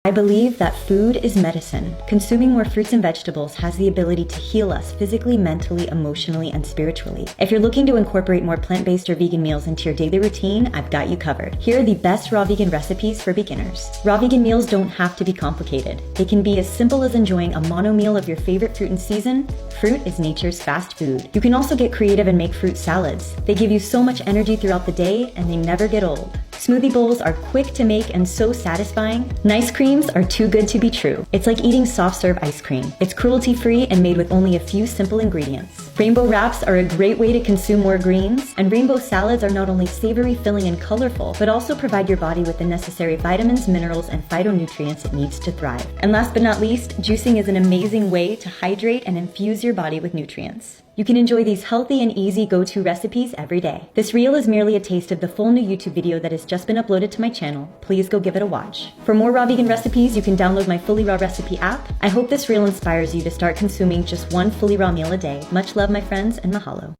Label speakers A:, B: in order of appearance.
A: I believe that food is medicine. Consuming more fruits and vegetables has the ability to heal us physically, mentally, emotionally, and spiritually. If you're looking to incorporate more plant-based or vegan meals into your daily routine, I've got you covered. Here are the best raw vegan recipes for beginners. Raw vegan meals don't have to be complicated. They can be as simple as enjoying a mono meal of your favorite fruit in season. Fruit is nature's fast food. You can also get creative and make fruit salads. They give you so much energy throughout the day, and they never get old. Smoothie bowls are quick to make and so satisfying. Nice creams are too good to be true. It's like eating soft serve ice cream. It's cruelty-free and made with only a few simple ingredients. Rainbow wraps are a great way to consume more greens, and rainbow salads are not only savory, filling, and colorful, but also provide your body with the necessary vitamins, minerals, and phytonutrients it needs to thrive. And last but not least, juicing is an amazing way to hydrate and infuse your body with nutrients. You can enjoy these healthy and easy go-to recipes every day. This reel is merely a taste of the full new YouTube video that has just been uploaded to my channel. Please go give it a watch. For more raw vegan recipes, you can download my Fully Raw Recipe app. I hope this reel inspires you to start consuming just one fully raw meal a day. Much love, my friends, and mahalo.